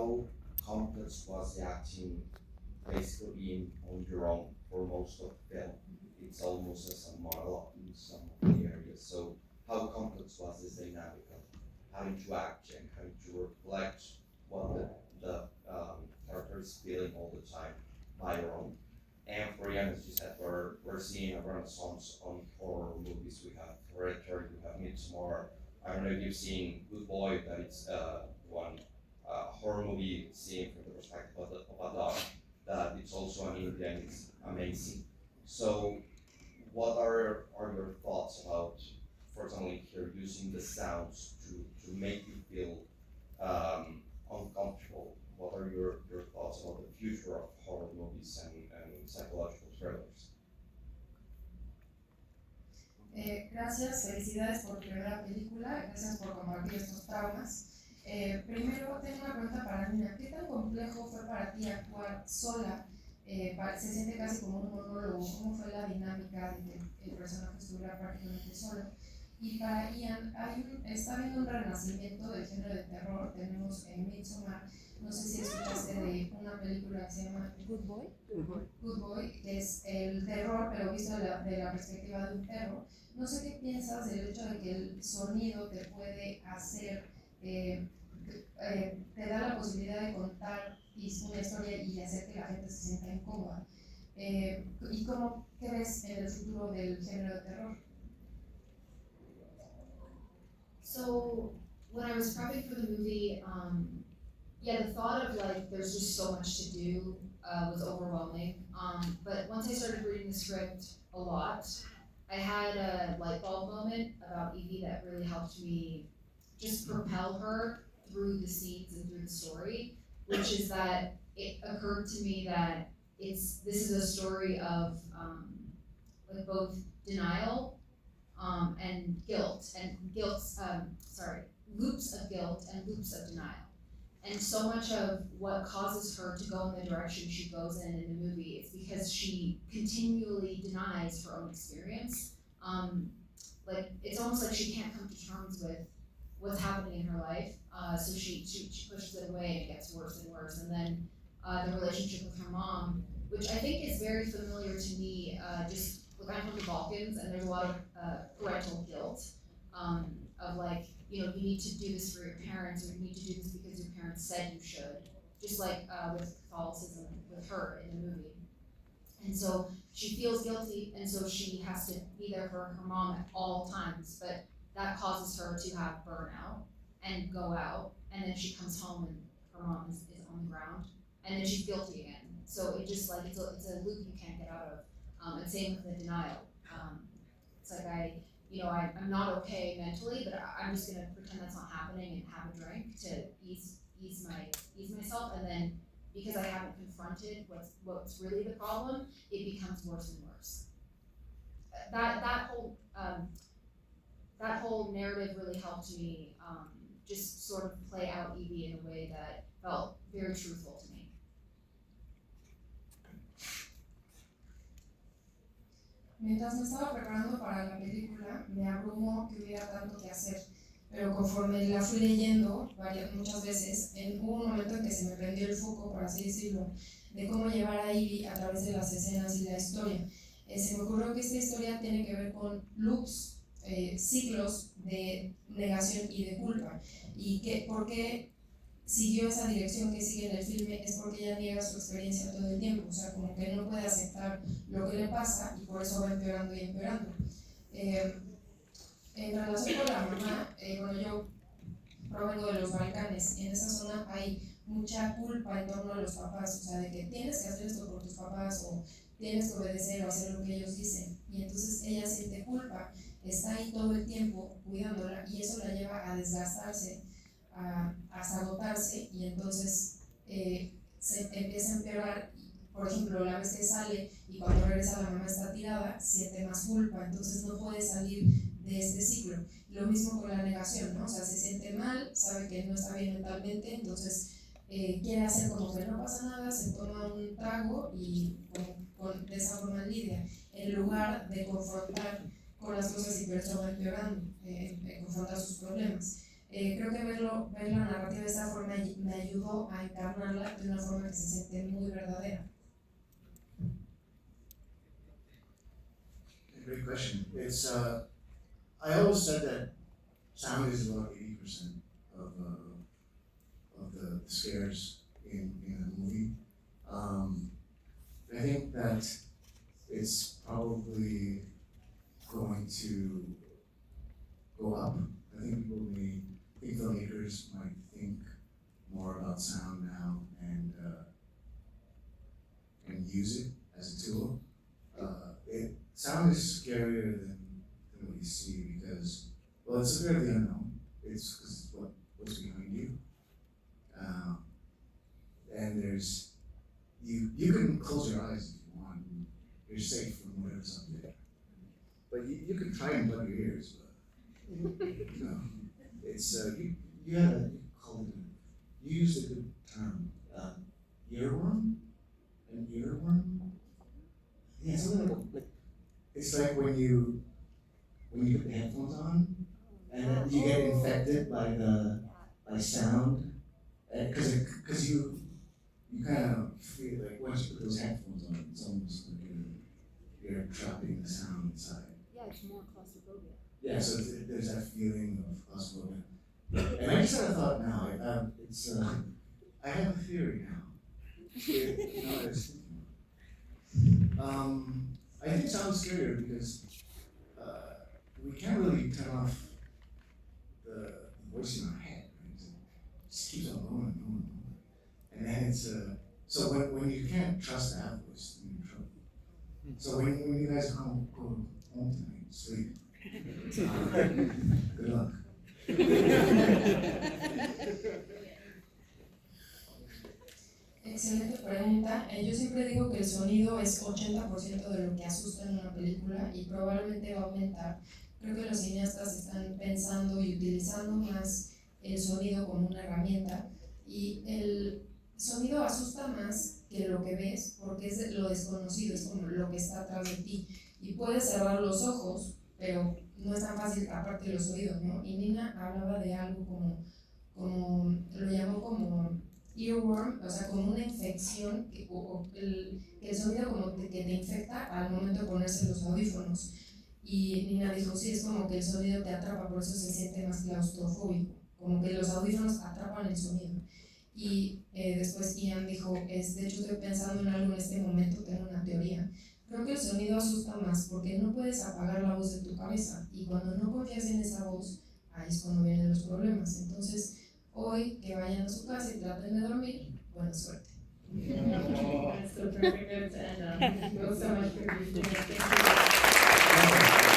how complex was the acting basically being on your own for most of the film? It's almost as a monologue in some of the areas. So how complex was this dynamic of having to act and having to reflect what the character is feeling all the time by your own? And for young, as you said, we're seeing a renaissance on horror movies. We have Hereditary, we have Midsommar. I don't know if you've seen Good Boy, that it's one horror movie seen from the perspective of a dog, that it's also an indie and it's amazing. So what are your thoughts about, for example, here using the sounds to make you feel uncomfortable? What are your thoughts about the future of horror movies and psychological thrillers? Gracias, felicidades por tu primera película, gracias por compartir estos traumas. Primero, tengo una pregunta para Nina. ¿Qué tan complejo fue para ti actuar sola? Se siente casi como un monólogo. ¿Cómo fue la dinámica de que el personaje estuviera prácticamente solo? Y para Ian, está habiendo un renacimiento del género de terror. Tenemos Midsommar, no sé si escuchaste de una película que se llama Good Boy. Good Boy, que es el terror, pero visto de la perspectiva de un perro. No sé qué piensas del hecho de que el sonido te puede hacer, te da la posibilidad de contar una historia y hacer que la gente se sienta incómoda. ¿Y qué ves en el futuro del género de terror? So when I was prepping for the movie, the thought of like there's just so much to do was overwhelming. But once I started reading the script a lot, I had a light bulb moment about Evie that really helped me just propel her through the scenes and through the story, which is that it occurred to me that this is a story of like both denial and loops of guilt and loops of denial. And so much of what causes her to go in the direction she goes in the movie is because she continually denies her own experience. Like it's almost like she can't come to terms with what's happening in her life, so she pushes it away and it gets worse and worse. And then the relationship with her mom, which I think is very familiar to me, just look, I'm from the Balkans, and there's a lot of parental guilt of like, you need to do this for your parents, or you need to do this because your parents said you should, just like with Catholicism with her in the movie. And so she feels guilty, and so she has to be there for her mom at all times, but that causes her to have burnout and go out, and then she comes home and her mom is on the ground, and then she's guilty again. So it just like, it's a loop you can't get out of. And same with the denial. It's like I'm not okay mentally, but I'm just gonna pretend that's not happening and have a drink to ease myself, and then because I haven't confronted what's really the problem, it becomes worse and worse. That whole narrative really helped me just sort of play out Evie in a way that felt very truthful to me. Mientras me estaba preparando para la película, me abrumó que hubiera tanto que hacer, pero conforme la fui leyendo muchas veces, hubo un momento en que se me prendió el foco, por así decirlo, de cómo llevar a Ivy a través de las escenas y la historia. Se me ocurrió que esta historia tiene que ver con loops, ciclos de negación y de culpa, y que por qué siguió esa dirección que sigue en el filme es porque ella niega su experiencia todo el tiempo, o sea, como que no puede aceptar lo que le pasa y por eso va empeorando y empeorando. En relación con la mamá, yo provengo de los Balcanes, y en esa zona hay mucha culpa en torno a los papás, o sea, de que tienes que hacer esto por tus papás o tienes que obedecer o hacer lo que ellos dicen, y entonces ella siente culpa, está ahí todo el tiempo cuidándola y eso la lleva a desgastarse, a sabotarse, y entonces se empieza a empeorar. Por ejemplo, la vez que sale y cuando regresa la mamá está tirada, siente más culpa, entonces no puede salir de este ciclo. Lo mismo con la negación, ¿no? O sea, se siente mal, sabe que no está bien mentalmente, entonces quiere hacer como que no pasa nada, se toma un trago y de esa forma lidia, en lugar de confrontar con las cosas y pero eso va empeorando, confrontar sus problemas. Creo que ver la narrativa de esta forma me ayudó a encarnarla de una forma que se siente muy verdadera. Great question. It's I always said that sound is about 80% of the scares in a movie. I think that it's probably going to go up. I think filmmakers might think more about sound now and use it as a tool. Sound is scarier than what you see because, well, it's a fear of the unknown. It's because what's behind you. And there's, you can close your eyes if you want. You're safe from whatever's up there. But you can try and plug your ears, but you know, it's you call it you used a good term, earworm, an earworm. Yeah, something like it's like when you put the headphones on and then you get infected by sound, because you kind of feel like once you put those headphones on, it's almost like you're trapping the sound inside. Yeah, it's more claustrophobia. Yeah, so there's that feeling of claustrophobia. And I just had a thought now. I have a theory now. I think sounds scarier because we can't really turn off the voice in our head. Right? It just keeps on going. And then it's so when you can't trust that voice, you're in trouble. So when you guys go home tonight, sleep. Good luck. Excelente pregunta. Yo siempre digo que el sonido es 80% de lo que asusta en una película y probablemente va a aumentar. Creo que los cineastas están pensando y utilizando más el sonido como una herramienta y el sonido asusta más que lo que ves porque es lo desconocido, es como lo que está atrás de ti y puedes cerrar los ojos, pero no es tan fácil aparte de los oídos, ¿no? Y Nina hablaba de algo como lo llamó como earworm, o sea, como una infección, el sonido como que te infecta al momento de ponerse los audífonos. Y Nina dijo, sí, es como que el sonido te atrapa, por eso se siente más claustrofóbico, como que los audífonos atrapan el sonido. Y después Ian dijo, de hecho estoy pensando en algo en este momento, tengo una teoría. Creo que el sonido asusta más porque no puedes apagar la voz de tu cabeza y cuando no confías en esa voz, ahí es cuando vienen los problemas. Entonces, hoy que vayan a su casa y traten de dormir, buena suerte. That's the perfect note to end on. Thank you both so much for being here. Thank you.